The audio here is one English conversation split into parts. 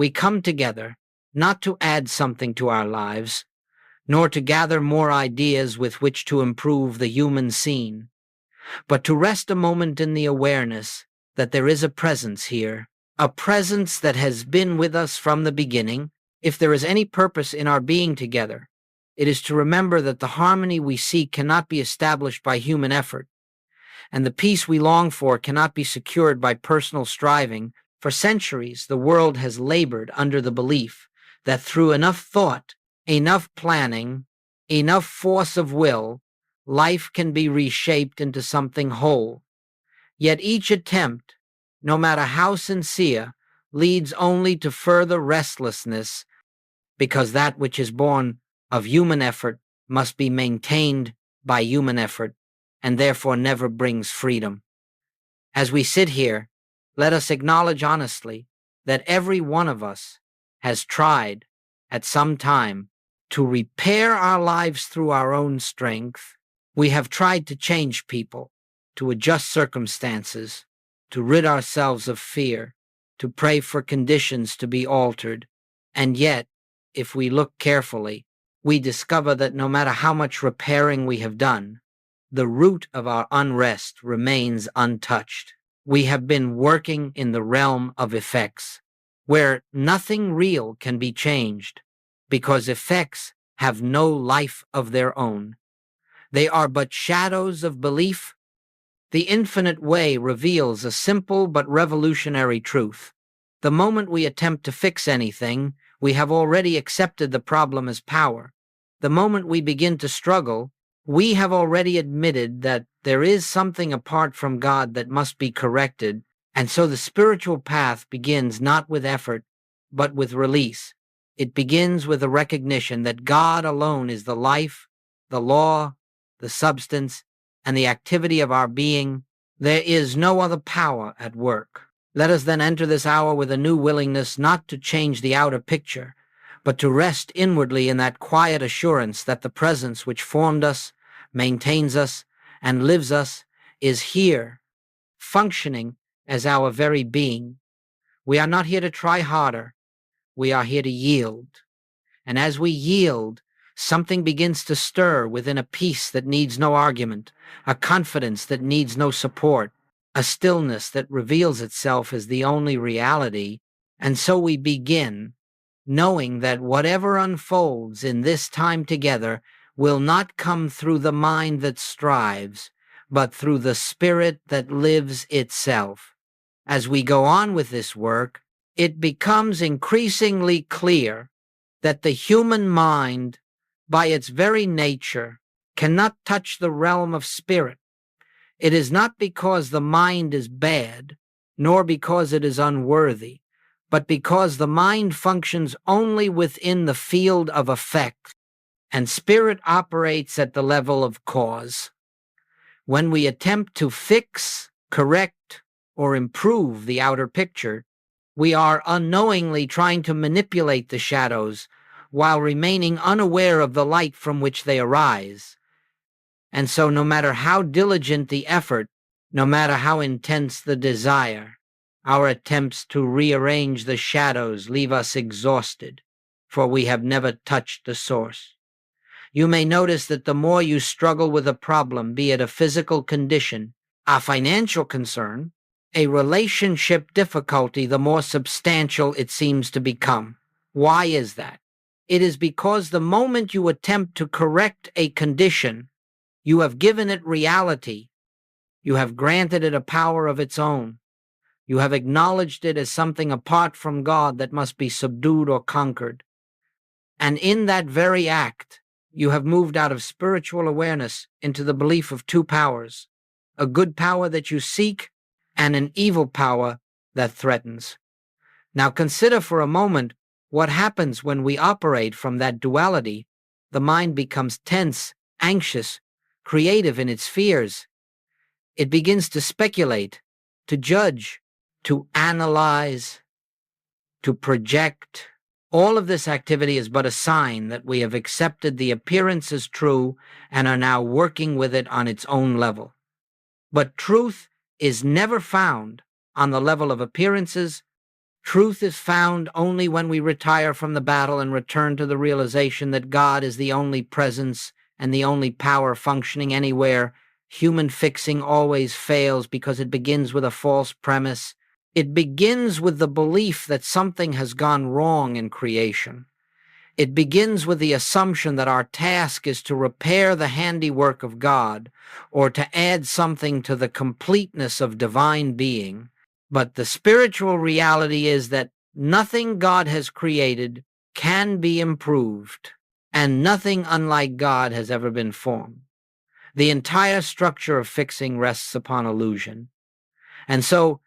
We come together not to add something to our lives, nor to gather more ideas with which to improve the human scene, but to rest a moment in the awareness that there is a presence here, a presence that has been with us from the beginning. If there is any purpose in our being together, it is to remember that the harmony we seek cannot be established by human effort, and the peace we long for cannot be secured by personal striving. For centuries, the world has labored under the belief that through enough thought, enough planning, enough force of will, life can be reshaped into something whole. Yet each attempt, no matter how sincere, leads only to further restlessness, because that which is born of human effort must be maintained by human effort, and therefore never brings freedom. As we sit here, let us acknowledge honestly that every one of us has tried at some time to repair our lives through our own strength. We have tried to change people, to adjust circumstances, to rid ourselves of fear, to pray for conditions to be altered. And yet, if we look carefully, we discover that no matter how much repairing we have done, the root of our unrest remains untouched. We have been working in the realm of effects, where nothing real can be changed, because effects have no life of their own. They are but shadows of belief. The infinite way reveals a simple but revolutionary truth. The moment we attempt to fix anything, we have already accepted the problem as power. The moment we begin to struggle, we have already admitted that there is something apart from God that must be corrected, and so the spiritual path begins not with effort, but with release. It begins with a recognition that God alone is the life, the law, the substance, and the activity of our being. There is no other power at work. Let us then enter this hour with a new willingness not to change the outer picture, but to rest inwardly in that quiet assurance that the presence which formed us, maintains us, and lives us is here, functioning as our very being. We are not here to try harder. We are here to yield. And as we yield, something begins to stir within, a peace that needs no argument, a confidence that needs no support, a stillness that reveals itself as the only reality. And so we begin, knowing that whatever unfolds in this time together will not come through the mind that strives, but through the spirit that lives itself. As we go on with this work, it becomes increasingly clear that the human mind, by its very nature, cannot touch the realm of spirit. It is not because the mind is bad, nor because it is unworthy, but because the mind functions only within the field of effect, and spirit operates at the level of cause. When we attempt to fix, correct, or improve the outer picture, we are unknowingly trying to manipulate the shadows while remaining unaware of the light from which they arise. And so no matter how diligent the effort, no matter how intense the desire, our attempts to rearrange the shadows leave us exhausted, for we have never touched the source. You may notice that the more you struggle with a problem, be it a physical condition, a financial concern, a relationship difficulty, the more substantial it seems to become. Why is that? It is because the moment you attempt to correct a condition, you have given it reality. You have granted it a power of its own. You have acknowledged it as something apart from God that must be subdued or conquered. And in that very act, you have moved out of spiritual awareness into the belief of two powers, a good power that you seek and an evil power that threatens. Now consider for a moment what happens when we operate from that duality. The mind becomes tense, anxious, creative in its fears. It begins to speculate, to judge, to analyze, to project. All of this activity is but a sign that we have accepted the appearance as true and are now working with it on its own level. But truth is never found on the level of appearances, Truth is found only when we retire from the battle and return to the realization that God is the only presence and the only power functioning anywhere. Human fixing always fails because it begins with a false premise. It begins with the belief that something has gone wrong in creation. It begins with the assumption that our task is to repair the handiwork of God or to add something to the completeness of divine being. But the spiritual reality is that nothing God has created can be improved, and nothing unlike God has ever been formed. The entire structure of fixing rests upon illusion. And so,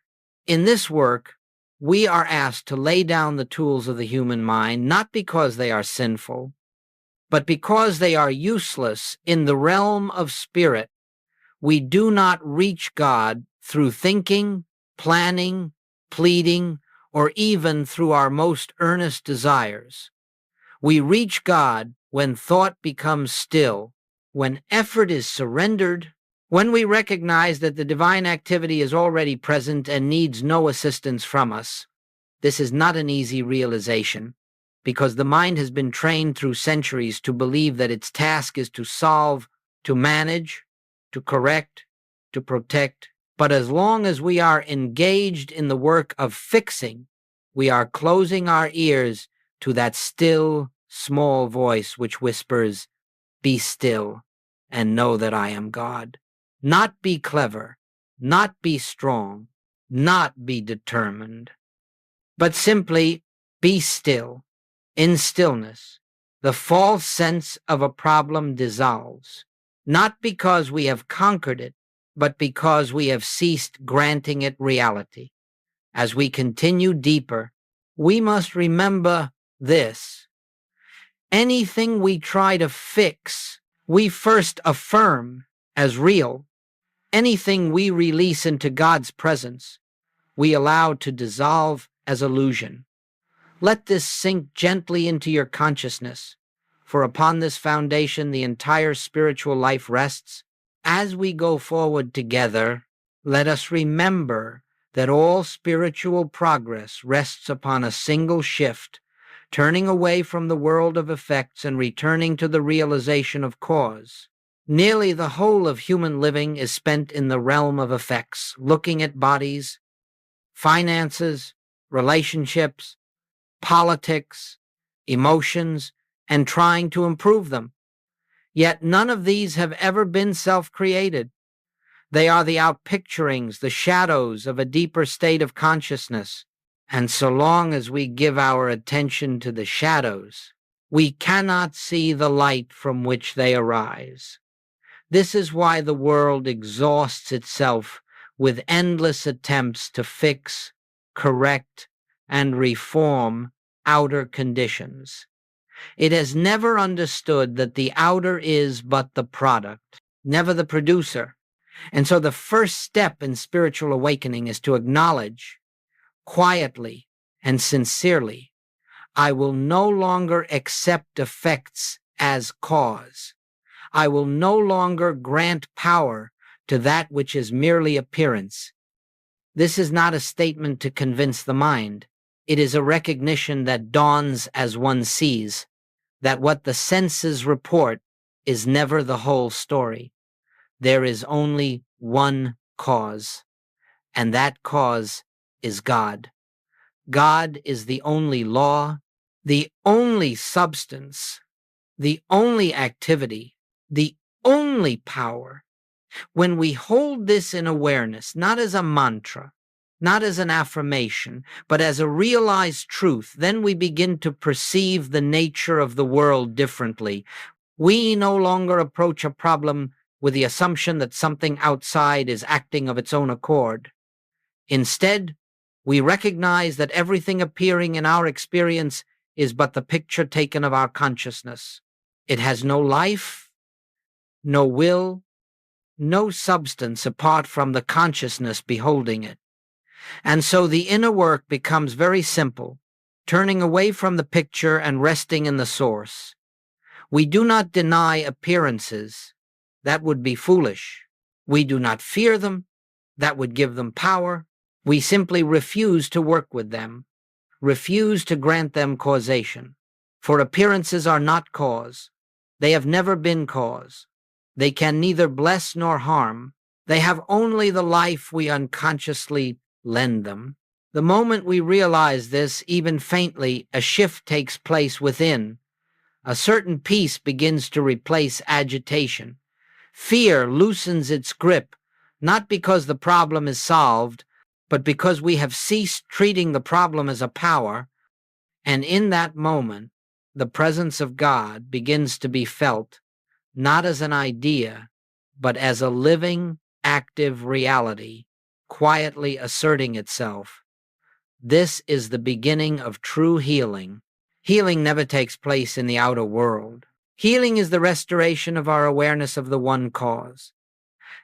in this work, we are asked to lay down the tools of the human mind, not because they are sinful, but because they are useless in the realm of spirit. We do not reach God through thinking, planning, pleading, or even through our most earnest desires. We reach God when thought becomes still, when effort is surrendered, when we recognize that the divine activity is already present and needs no assistance from us. This is not an easy realization, because the mind has been trained through centuries to believe that its task is to solve, to manage, to correct, to protect. But as long as we are engaged in the work of fixing, we are closing our ears to that still, small voice which whispers, "Be still and know that I am God." Not be clever, not be strong, not be determined, but simply be still. In stillness, the false sense of a problem dissolves, not because we have conquered it, but because we have ceased granting it reality. As we continue deeper, we must remember this. Anything we try to fix, we first affirm as real. Anything we release into God's presence, we allow to dissolve as illusion. Let this sink gently into your consciousness, for upon this foundation the entire spiritual life rests. As we go forward together, let us remember that all spiritual progress rests upon a single shift, turning away from the world of effects and returning to the realization of cause. Nearly the whole of human living is spent in the realm of effects, looking at bodies, finances, relationships, politics, emotions, and trying to improve them. Yet none of these have ever been self-created. They are the outpicturings, the shadows of a deeper state of consciousness. And so long as we give our attention to the shadows, we cannot see the light from which they arise. This is why the world exhausts itself with endless attempts to fix, correct, and reform outer conditions. It has never understood that the outer is but the product, never the producer. And so the first step in spiritual awakening is to acknowledge, quietly and sincerely, I will no longer accept effects as cause. I will no longer grant power to that which is merely appearance. This is not a statement to convince the mind. It is a recognition that dawns as one sees, that what the senses report is never the whole story. There is only one cause, and that cause is God. God is the only law, the only substance, the only activity, the only power. When we hold this in awareness, not as a mantra, not as an affirmation, but as a realized truth, then we begin to perceive the nature of the world differently. We no longer approach a problem with the assumption that something outside is acting of its own accord. Instead, we recognize that everything appearing in our experience is but the picture taken of our consciousness. It has no life, no will, no substance apart from the consciousness beholding it. And so the inner work becomes very simple, turning away from the picture and resting in the source. We do not deny appearances. That would be foolish. We do not fear them. That would give them power. We simply refuse to work with them. refuse to grant them causation. For appearances are not cause. They have never been cause. They can neither bless nor harm. They have only the life we unconsciously lend them. The moment we realize this, even faintly, a shift takes place within. A certain peace begins to replace agitation. Fear loosens its grip, not because the problem is solved, but because we have ceased treating the problem as a power, and in that moment, the presence of God begins to be felt, not as an idea, but as a living, active reality, quietly asserting itself. This is the beginning of true healing. Healing never takes place in the outer world. Healing is the restoration of our awareness of the one cause.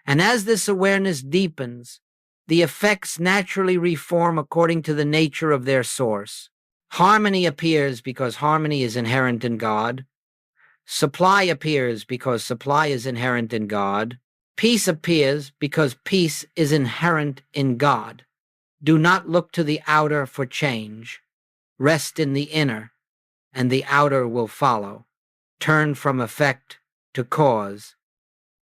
And as this awareness deepens, the effects naturally reform according to the nature of their source. Harmony appears because harmony is inherent in God. Supply appears because supply is inherent in God. Peace appears because peace is inherent in God. Do not look to the outer for change. Rest in the inner, and the outer will follow. Turn from effect to cause,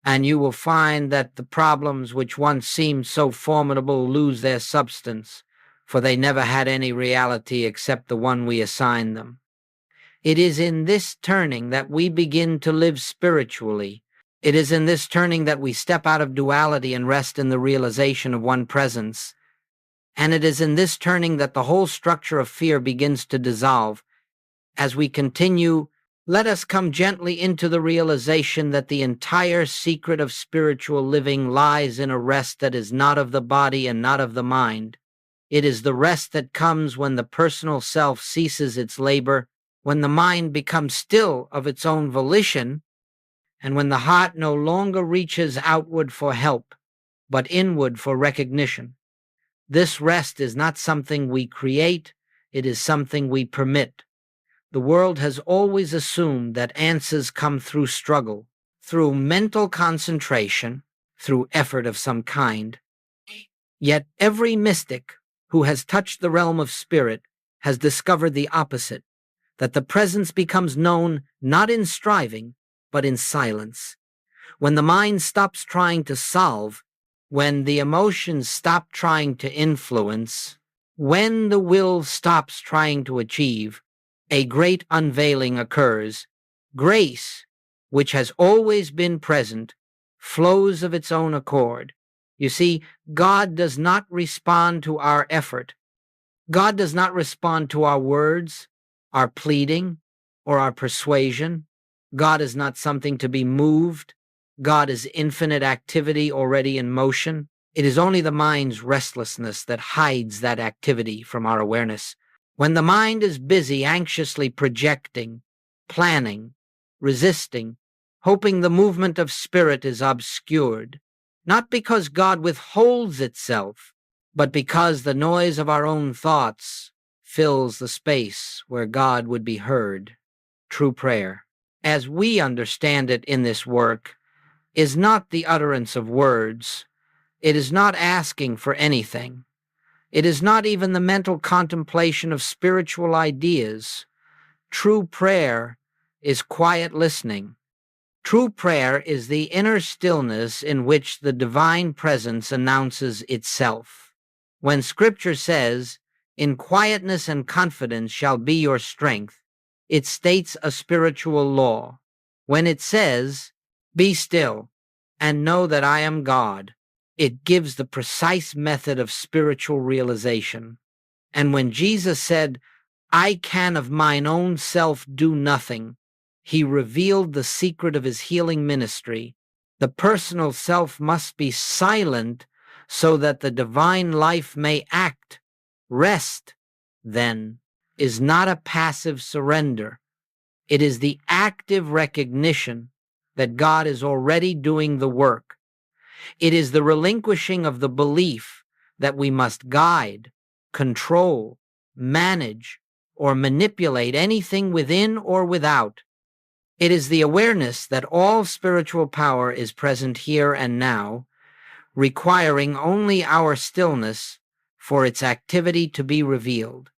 and you will find that the problems which once seemed so formidable lose their substance, for they never had any reality except the one we assign them. It is in this turning that we begin to live spiritually. It is in this turning that we step out of duality and rest in the realization of one presence. And it is in this turning that the whole structure of fear begins to dissolve. As we continue, let us come gently into the realization that the entire secret of spiritual living lies in a rest that is not of the body and not of the mind. It is the rest that comes when the personal self ceases its labor, when the mind becomes still of its own volition, and when the heart no longer reaches outward for help, but inward for recognition. This rest is not something we create, it is something we permit. The world has always assumed that answers come through struggle, through mental concentration, through effort of some kind. Yet every mystic who has touched the realm of spirit has discovered the opposite, that the presence becomes known not in striving, but in silence. When the mind stops trying to solve, when the emotions stop trying to influence, when the will stops trying to achieve, a great unveiling occurs. Grace, which has always been present, flows of its own accord. You see, God does not respond to our effort. God does not respond to our words, our pleading, or our persuasion. God is not something to be moved. God is infinite activity already in motion. It is only the mind's restlessness that hides that activity from our awareness. When the mind is busy anxiously projecting, planning, resisting, hoping the movement of spirit is obscured, not because God withholds itself, but because the noise of our own thoughts fills the space where God would be heard. True prayer, as we understand it in this work, is not the utterance of words. It is not asking for anything. It is not even the mental contemplation of spiritual ideas. True prayer is quiet listening. True prayer is the inner stillness in which the divine presence announces itself. When Scripture says, "In quietness and confidence shall be your strength," it states a spiritual law. When it says, "Be still and know that I am God," it gives the precise method of spiritual realization. And when Jesus said, "I can of mine own self do nothing," he revealed the secret of his healing ministry. The personal self must be silent so that the divine life may act. Rest, then, is not a passive surrender. It is the active recognition that God is already doing the work. It is the relinquishing of the belief that we must guide, control, manage, or manipulate anything within or without. It is the awareness that all spiritual power is present here and now, requiring only our stillness for its activity to be revealed.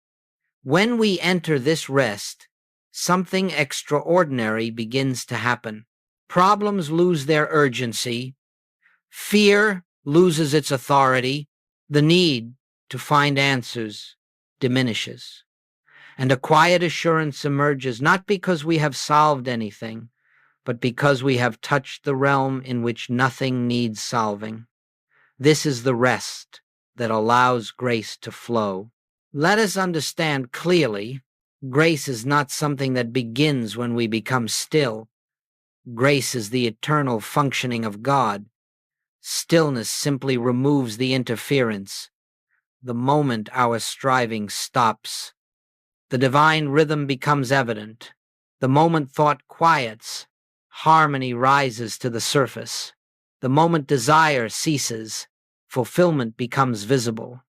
When we enter this rest, something extraordinary begins to happen. Problems lose their urgency, fear loses its authority, the need to find answers diminishes, and a quiet assurance emerges not because we have solved anything, but because we have touched the realm in which nothing needs solving. This is the rest that allows grace to flow. Let us understand clearly, grace is not something that begins when we become still. Grace is the eternal functioning of God. Stillness simply removes the interference. The moment our striving stops, the divine rhythm becomes evident. The moment thought quiets, harmony rises to the surface. The moment desire ceases, fulfillment becomes visible.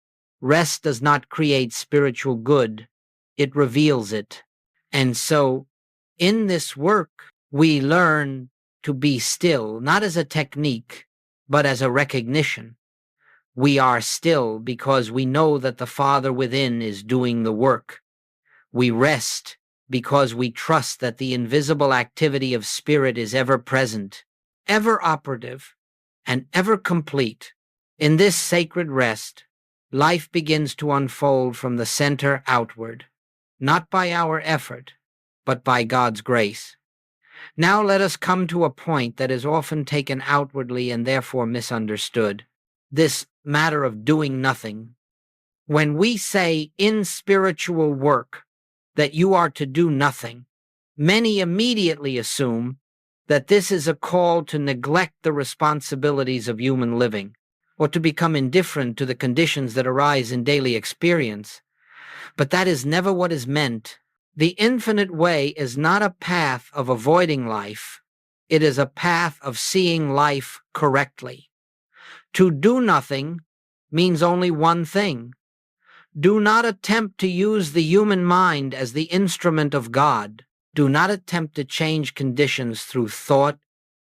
Rest does not create spiritual good, it reveals it. And so, in this work, we learn to be still, not as a technique, but as a recognition. We are still because we know that the Father within is doing the work. We rest because we trust that the invisible activity of spirit is ever present, ever operative, and ever complete. In this sacred rest, life begins to unfold from the center outward, not by our effort, but by God's grace. Now let us come to a point that is often taken outwardly and therefore misunderstood. This matter of doing nothing. When we say in spiritual work that you are to do nothing, many immediately assume that this is a call to neglect the responsibilities of human living, or to become indifferent to the conditions that arise in daily experience. But that is never what is meant. The infinite way is not a path of avoiding life. It is a path of seeing life correctly. To do nothing means only one thing. Do not attempt to use the human mind as the instrument of God. Do not attempt to change conditions through thought,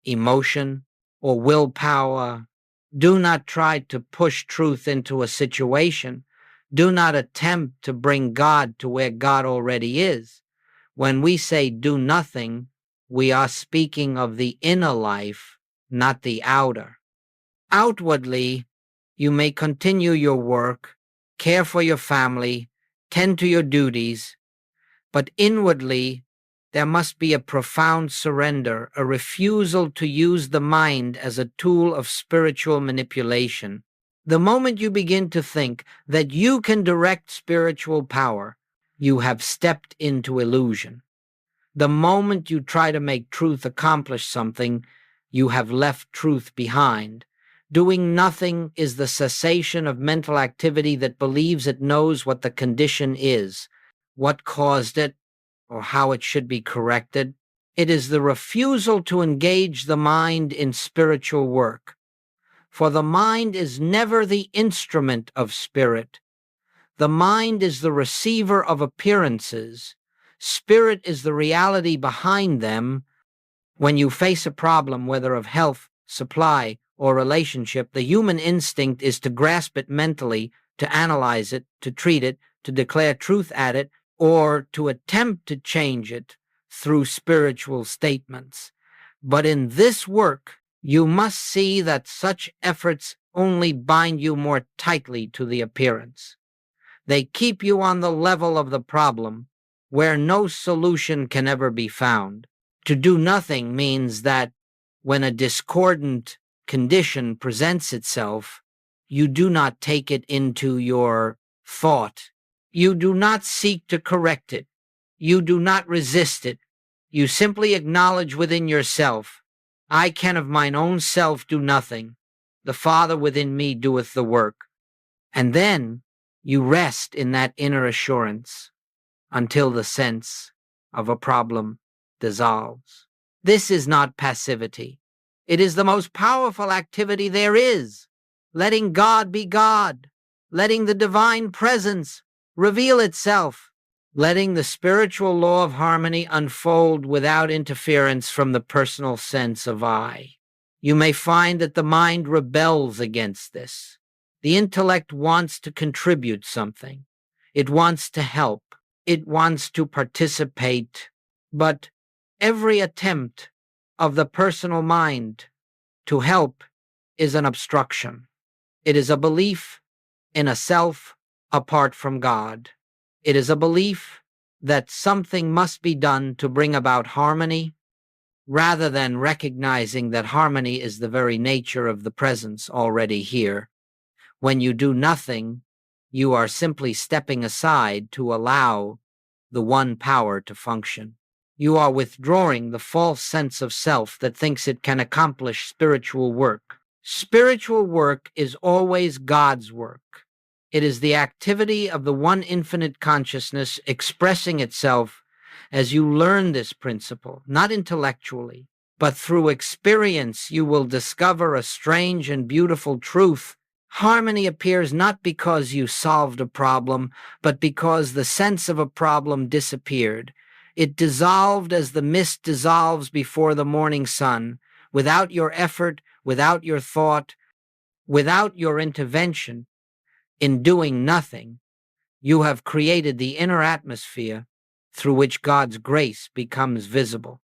emotion, or willpower. Do not try to push truth into a situation. Do not attempt to bring God to where God already is. When we say do nothing, we are speaking of the inner life, not the outer. Outwardly, you may continue your work, care for your family, tend to your duties, but inwardly, there must be a profound surrender, a refusal to use the mind as a tool of spiritual manipulation. The moment you begin to think that you can direct spiritual power, you have stepped into illusion. The moment you try to make truth accomplish something, you have left truth behind. Doing nothing is the cessation of mental activity that believes it knows what the condition is, what caused it, or how it should be corrected. It is the refusal to engage the mind in spiritual work. For the mind is never the instrument of spirit. The mind is the receiver of appearances. Spirit is the reality behind them. When you face a problem, whether of health, supply, or relationship, the human instinct is to grasp it mentally, to analyze it, to treat it, to declare truth at it, or to attempt to change it through spiritual statements. But in this work, you must see that such efforts only bind you more tightly to the appearance. They keep you on the level of the problem, where no solution can ever be found. To do nothing means that when a discordant condition presents itself, you do not take it into your thought. You do not seek to correct it. You do not resist it. You simply acknowledge within yourself, I can of mine own self do nothing. The Father within me doeth the work. And then you rest in that inner assurance until the sense of a problem dissolves. This is not passivity. It is the most powerful activity there is, letting God be God, letting the divine presence reveal itself, letting the spiritual law of harmony unfold without interference from the personal sense of I. You may find that the mind rebels against this. The intellect wants to contribute something. It wants to help. It wants to participate, but every attempt of the personal mind to help is an obstruction. It is a belief in a self apart from God. It is a belief that something must be done to bring about harmony, rather than recognizing that harmony is the very nature of the presence already here. When you do nothing, you are simply stepping aside to allow the one power to function. You are withdrawing the false sense of self that thinks it can accomplish spiritual work. Spiritual work is always God's work. It is the activity of the one infinite consciousness expressing itself as you learn this principle, not intellectually, but through experience. You will discover a strange and beautiful truth. Harmony appears not because you solved a problem, but because the sense of a problem disappeared. It dissolved as the mist dissolves before the morning sun, without your effort, without your thought, without your intervention. In doing nothing, you have created the inner atmosphere through which God's grace becomes visible.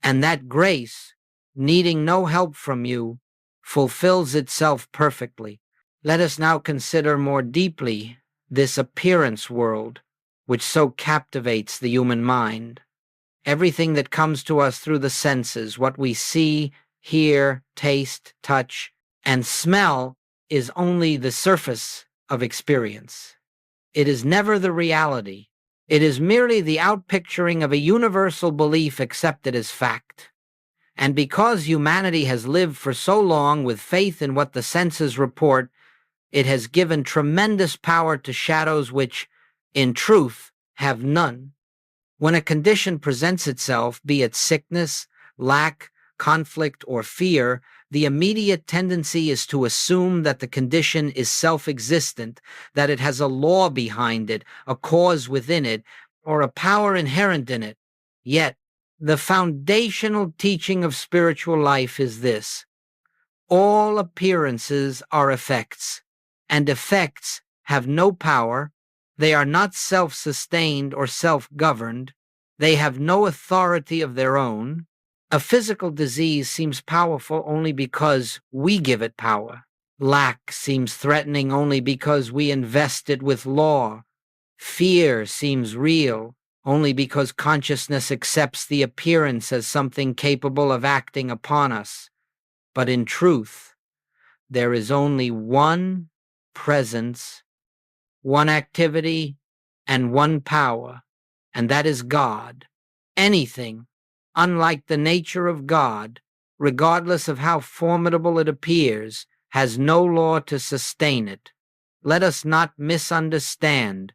And that grace, needing no help from you, fulfills itself perfectly. Let us now consider more deeply this appearance world, which so captivates the human mind. Everything that comes to us through the senses, what we see, hear, taste, touch, and smell, is only the surface of experience. It is never the reality. It is merely the outpicturing of a universal belief accepted as fact. And because humanity has lived for so long with faith in what the senses report, it has given tremendous power to shadows which, in truth, have none. When a condition presents itself, be it sickness, lack, conflict, or fear, the immediate tendency is to assume that the condition is self-existent, that it has a law behind it, a cause within it, or a power inherent in it. Yet, the foundational teaching of spiritual life is this: all appearances are effects, and effects have no power. They are not self-sustained or self-governed. They have no authority of their own. A physical disease seems powerful only because we give it power. Lack seems threatening only because we invest it with law. Fear seems real only because consciousness accepts the appearance as something capable of acting upon us. But in truth, there is only one presence, one activity, and one power, and that is God. Anything, unlike the nature of God, regardless of how formidable it appears, has no law to sustain it. Let us not misunderstand.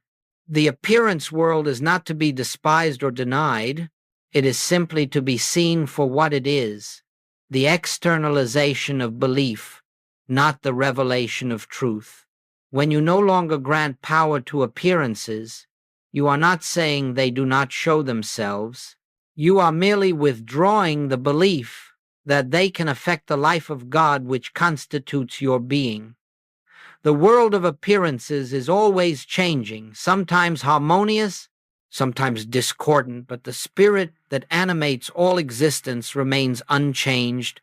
The appearance world is not to be despised or denied. It is simply to be seen for what it is, the externalization of belief, not the revelation of truth. When you no longer grant power to appearances, you are not saying they do not show themselves. You are merely withdrawing the belief that they can affect the life of God which constitutes your being. The world of appearances is always changing, sometimes harmonious, sometimes discordant, but the spirit that animates all existence remains unchanged.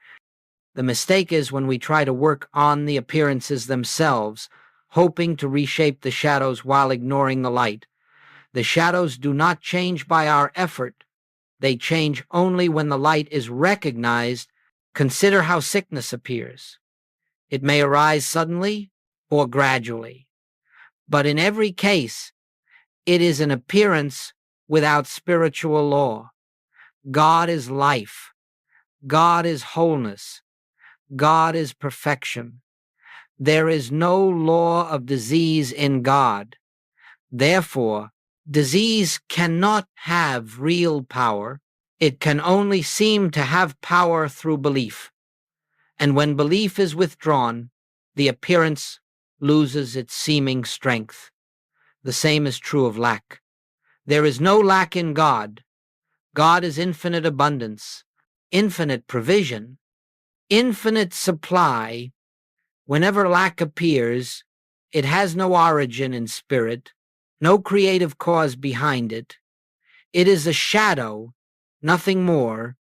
The mistake is when we try to work on the appearances themselves, hoping to reshape the shadows while ignoring the light. The shadows do not change by our effort. They change only when the light is recognized. Consider how sickness appears. It may arise suddenly or gradually, but in every case, it is an appearance without spiritual law. God is life. God is wholeness. God is perfection. There is no law of disease in God. Therefore, disease cannot have real power. It can only seem to have power through belief. And when belief is withdrawn, the appearance loses its seeming strength. The same is true of lack. There is no lack in God. God is infinite abundance, infinite provision, infinite supply. Whenever lack appears, it has no origin in spirit, no creative cause behind it. It is a shadow, nothing more,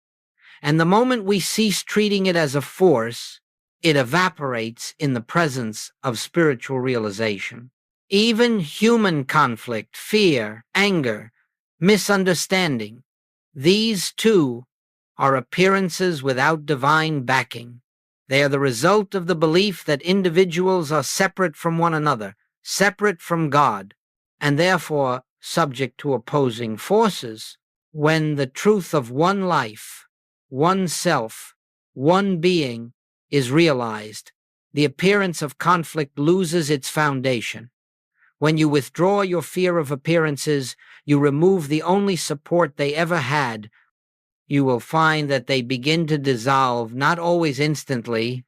and the moment we cease treating it as a force, it evaporates in the presence of spiritual realization. Even human conflict, fear, anger, misunderstanding, these too are appearances without divine backing. They are the result of the belief that individuals are separate from one another, separate from God, and therefore subject to opposing forces. When the truth of one life, one self, one being is realized, the appearance of conflict loses its foundation. When you withdraw your fear of appearances, you remove the only support they ever had. You will find that they begin to dissolve, not always instantly,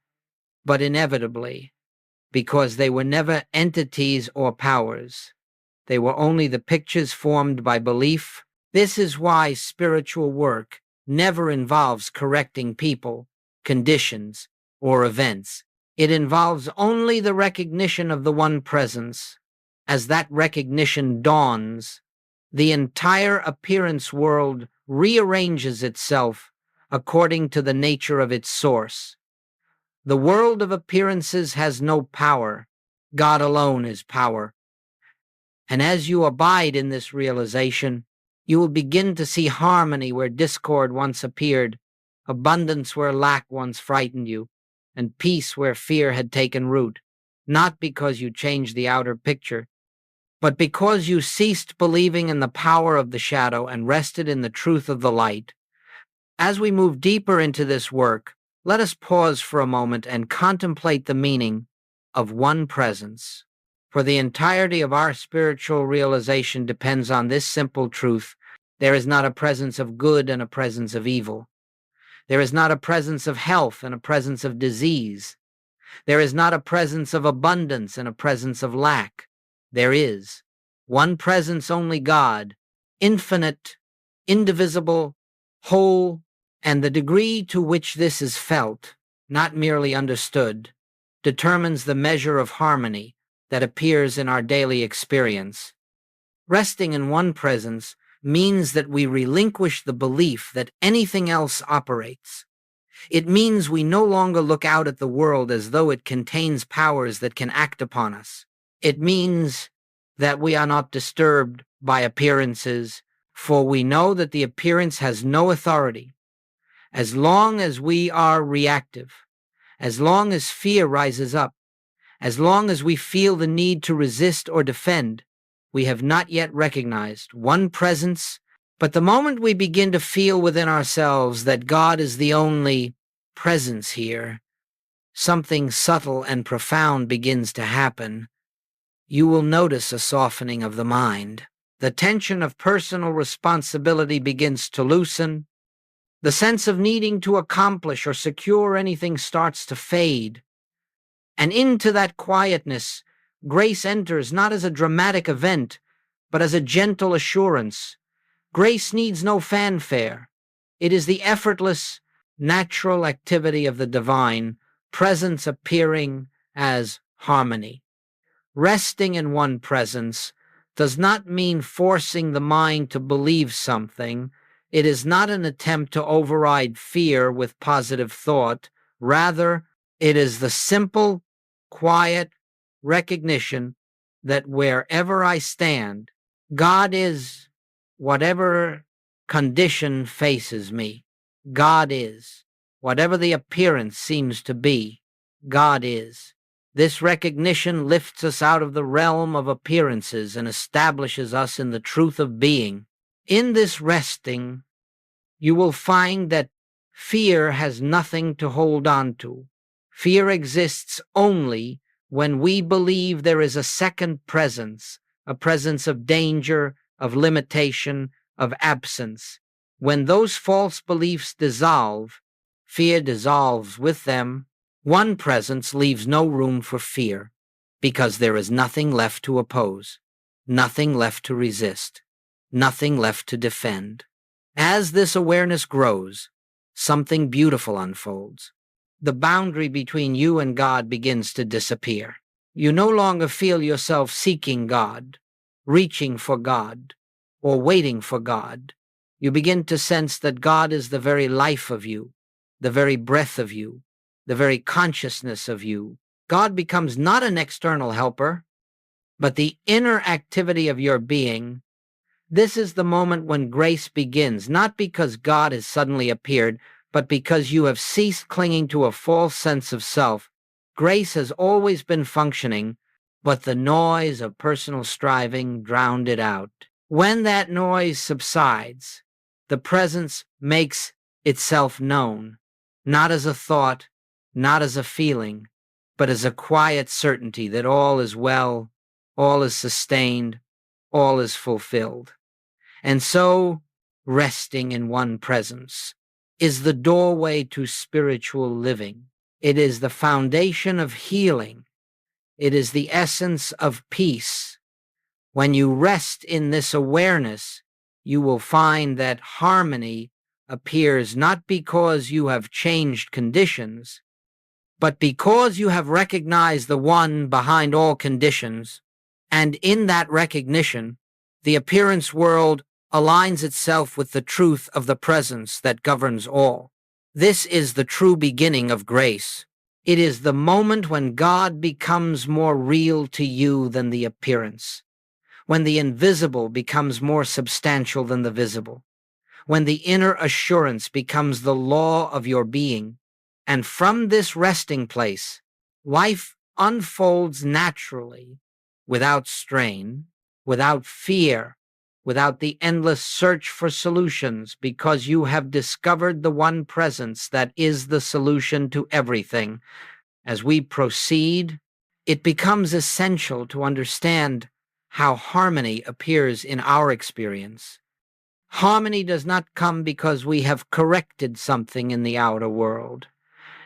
but inevitably, because they were never entities or powers. They were only the pictures formed by belief. This is why spiritual work never involves correcting people, conditions, or events. It involves only the recognition of the one presence. As that recognition dawns, the entire appearance world rearranges itself according to the nature of its source. The world of appearances has no power. God alone is power. And as you abide in this realization, you will begin to see harmony where discord once appeared, abundance where lack once frightened you, and peace where fear had taken root, not because you changed the outer picture, but because you ceased believing in the power of the shadow and rested in the truth of the light. As we move deeper into this work, let us pause for a moment and contemplate the meaning of one presence. For the entirety of our spiritual realization depends on this simple truth: there is not a presence of good and a presence of evil. There is not a presence of health and a presence of disease. There is not a presence of abundance and a presence of lack. There is one presence, only God, infinite, indivisible, whole, and the degree to which this is felt, not merely understood, determines the measure of harmony that appears in our daily experience. Resting in one presence means that we relinquish the belief that anything else operates. It means we no longer look out at the world as though it contains powers that can act upon us. It means that we are not disturbed by appearances, for we know that the appearance has no authority. As long as we are reactive, as long as fear rises up, as long as we feel the need to resist or defend, we have not yet recognized one presence. But the moment we begin to feel within ourselves that God is the only presence here, something subtle and profound begins to happen. You will notice a softening of the mind. The tension of personal responsibility begins to loosen. The sense of needing to accomplish or secure anything starts to fade. And into that quietness, grace enters not as a dramatic event, but as a gentle assurance. Grace needs no fanfare. It is the effortless, natural activity of the divine, presence appearing as harmony. Resting in one presence does not mean forcing the mind to believe something. It is not an attempt to override fear with positive thought. Rather, it is the simple, quiet recognition that wherever I stand, God is. Whatever condition faces me, God is. Whatever the appearance seems to be, God is. This recognition lifts us out of the realm of appearances and establishes us in the truth of being. In this resting, you will find that fear has nothing to hold on to. Fear exists only when we believe there is a second presence, a presence of danger, of limitation, of absence. When those false beliefs dissolve, fear dissolves with them. One presence leaves no room for fear, because there is nothing left to oppose, nothing left to resist, nothing left to defend. As this awareness grows, something beautiful unfolds. The boundary between you and God begins to disappear. You no longer feel yourself seeking God. reaching for God, or waiting for God. You begin to sense that God is the very life of you, the very breath of you, the very consciousness of you. God becomes not an external helper, but the inner activity of your being. This is the moment when grace begins, not because God has suddenly appeared, but because you have ceased clinging to a false sense of self. Grace has always been functioning, but the noise of personal striving drowned it out. When that noise subsides, the presence makes itself known, not as a thought, not as a feeling, but as a quiet certainty that all is well, all is sustained, all is fulfilled. And so, resting in one presence is the doorway to spiritual living. It is the foundation of healing. It is the essence of peace. When you rest in this awareness, you will find that harmony appears not because you have changed conditions, but because you have recognized the one behind all conditions, and in that recognition, the appearance world aligns itself with the truth of the presence that governs all. This is the true beginning of grace. It is the moment when God becomes more real to you than the appearance, when the invisible becomes more substantial than the visible, when the inner assurance becomes the law of your being. And from this resting place, life unfolds naturally, without strain, without fear, without the endless search for solutions, because you have discovered the one presence that is the solution to everything. As we proceed, it becomes essential to understand how harmony appears in our experience. Harmony does not come because we have corrected something in the outer world.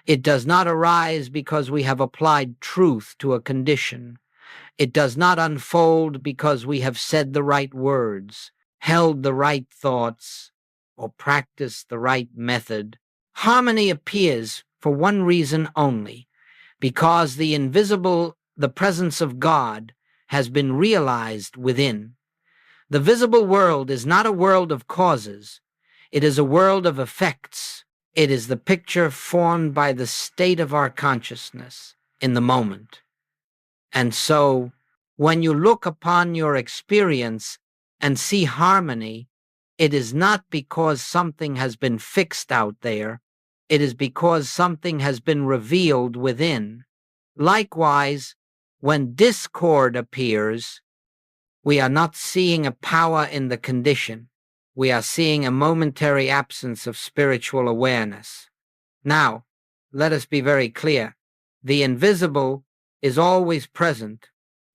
It does not arise because we have applied truth to a condition. It does not unfold because we have said the right words, held the right thoughts, or practiced the right method. Harmony appears for one reason only, because the invisible, the presence of God, has been realized within. The visible world is not a world of causes. It is a world of effects. It is the picture formed by the state of our consciousness in the moment. And so, when you look upon your experience and see harmony, it is not because something has been fixed out there. It is because something has been revealed within. Likewise, when discord appears, we are not seeing a power in the condition. We are seeing a momentary absence of spiritual awareness. Now, let us be very clear. The invisible is always present.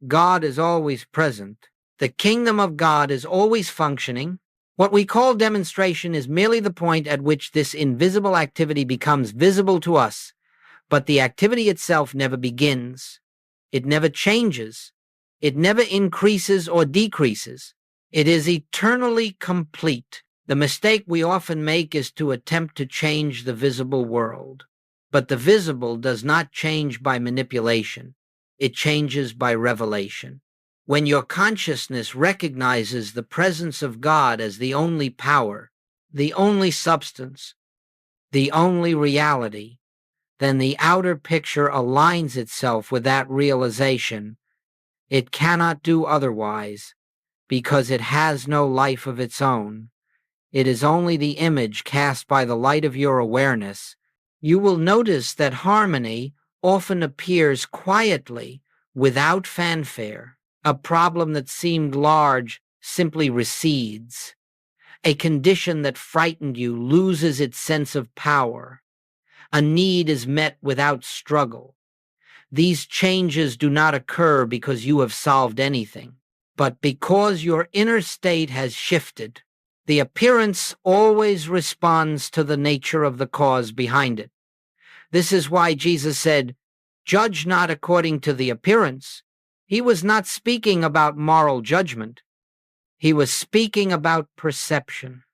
God is always present. The kingdom of God is always functioning. What we call demonstration is merely the point at which this invisible activity becomes visible to us, but the activity itself never begins. It never changes. It never increases or decreases. It is eternally complete. The mistake we often make is to attempt to change the visible world. But the visible does not change by manipulation. It changes by revelation. When your consciousness recognizes the presence of God as the only power, the only substance, the only reality, then the outer picture aligns itself with that realization. It cannot do otherwise, because it has no life of its own. It is only the image cast by the light of your awareness. You will notice that harmony often appears quietly, without fanfare. A problem that seemed large simply recedes. A condition that frightened you loses its sense of power. A need is met without struggle. These changes do not occur because you have solved anything, but because your inner state has shifted. The appearance always responds to the nature of the cause behind it. This is why Jesus said, "Judge not according to the appearance." He was not speaking about moral judgment. He was speaking about perception.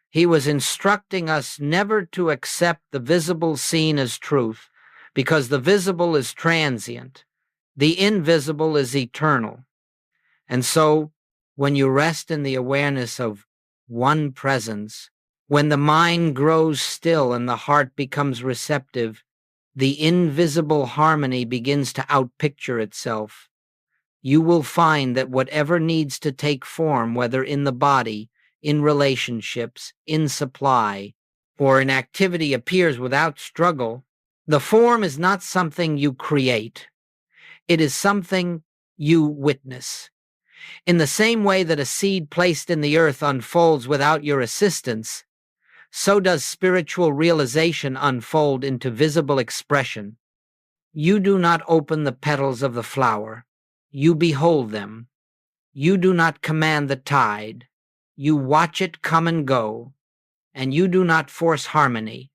He was instructing us never to accept the visible seen as truth, because the visible is transient. The invisible is eternal. And so, When you rest in the awareness of one presence, when the mind grows still and the heart becomes receptive, the invisible harmony begins to outpicture itself. You will find that whatever needs to take form, whether in the body, in relationships, in supply, or in activity, appears without struggle. The form is not something you create. It is something you witness. In the same way that a seed placed in the earth unfolds without your assistance, so does spiritual realization unfold into visible expression. You do not open the petals of the flower. You behold them. You do not command the tide. You watch it come and go, and you do not force harmony.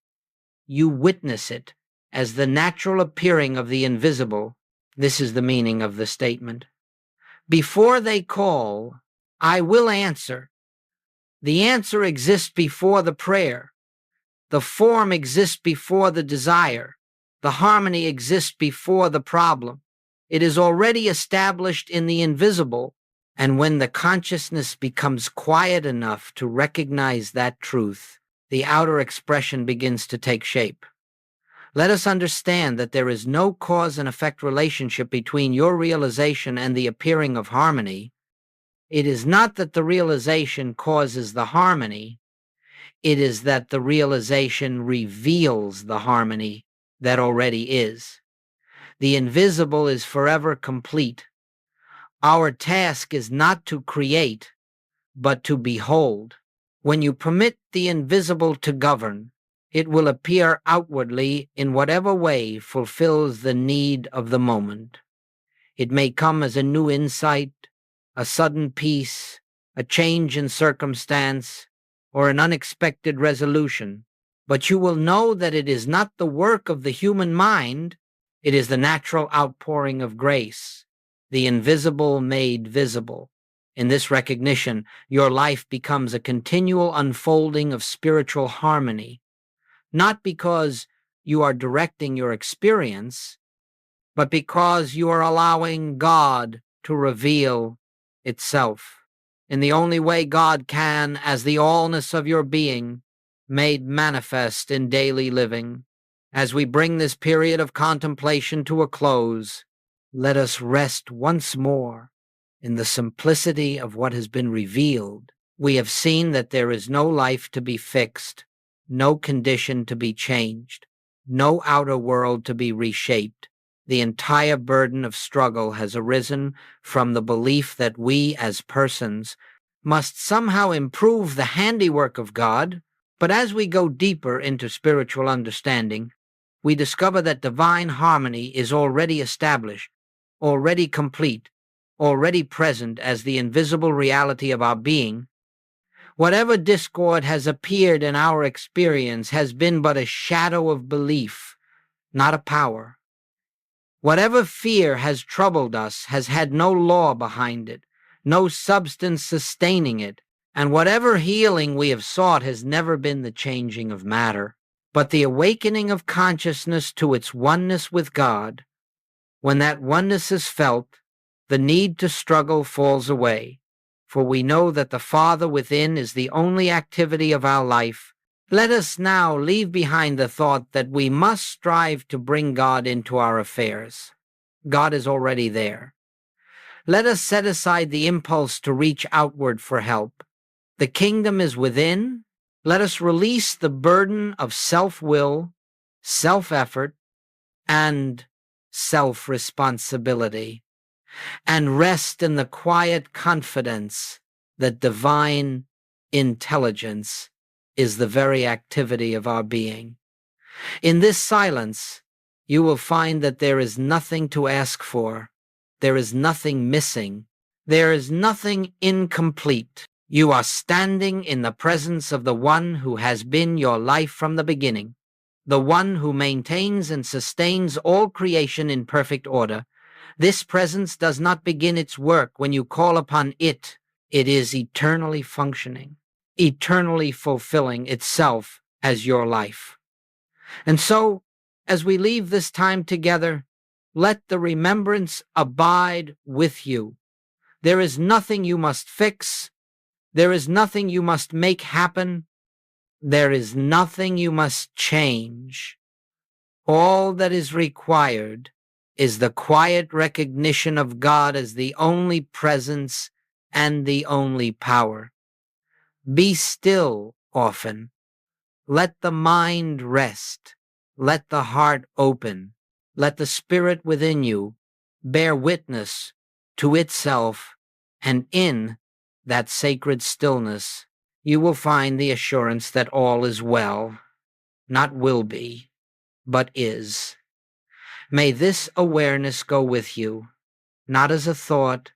You witness it as the natural appearing of the invisible. This is the meaning of the statement. Before they call, I will answer. The answer exists before the prayer. The form exists before the desire. The harmony exists before the problem. It is already established in the invisible, and when the consciousness becomes quiet enough to recognize that truth, the outer expression begins to take shape. Let us understand that there is no cause and effect relationship between your realization and the appearing of harmony. It is not that the realization causes the harmony. It is that the realization reveals the harmony that already is. The invisible is forever complete. Our task is not to create, but to behold. When you permit the invisible to govern, it will appear outwardly in whatever way fulfills the need of the moment. It may come as a new insight, a sudden peace, a change in circumstance, or an unexpected resolution, but you will know that it is not the work of the human mind. It is the natural outpouring of grace, the invisible made visible. In this recognition, your life becomes a continual unfolding of spiritual harmony, not because you are directing your experience, but because you are allowing God to reveal itself in the only way God can, as the allness of your being, made manifest in daily living. As we bring this period of contemplation to a close, let us rest once more in the simplicity of what has been revealed. We have seen that there is no life to be fixed, no condition to be changed, no outer world to be reshaped. The entire burden of struggle has arisen from the belief that we as persons must somehow improve the handiwork of God. But as we go deeper into spiritual understanding, we discover that divine harmony is already established, already complete, already present as the invisible reality of our being. Whatever discord has appeared in our experience has been but a shadow of belief, not a power. Whatever fear has troubled us has had no law behind it, no substance sustaining it, and whatever healing we have sought has never been the changing of matter, but the awakening of consciousness to its oneness with God. When that oneness is felt, the need to struggle falls away, for we know that the Father within is the only activity of our life. Let us now leave behind the thought that we must strive to bring God into our affairs. God is already there. Let us set aside the impulse to reach outward for help. The kingdom is within. Let us release the burden of self-will, self-effort, and self-responsibility, and rest in the quiet confidence that divine intelligence is the very activity of our being. In this silence, you will find that there is nothing to ask for. There is nothing missing. There is nothing incomplete. You are standing in the presence of the one who has been your life from the beginning, the one who maintains and sustains all creation in perfect order. This presence does not begin its work when you call upon it. It is eternally functioning, eternally fulfilling itself as your life. And so, as we leave this time together, let the remembrance abide with you There is nothing you must fix. There is nothing you must make happen. There is nothing you must change. All that is required is the quiet recognition of God as the only presence and the only power. Be still often. Let the mind rest. Let the heart open. Let the spirit within you bear witness to itself, and in that sacred stillness, you will find the assurance that all is well, not will be, but is. May this awareness go with you, not as a thought,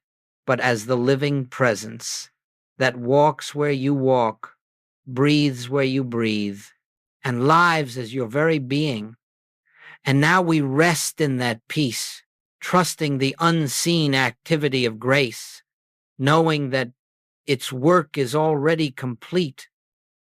but as the living presence that walks where you walk, breathes where you breathe, and lives as your very being. And now we rest in that peace, trusting the unseen activity of grace, knowing that its work is already complete,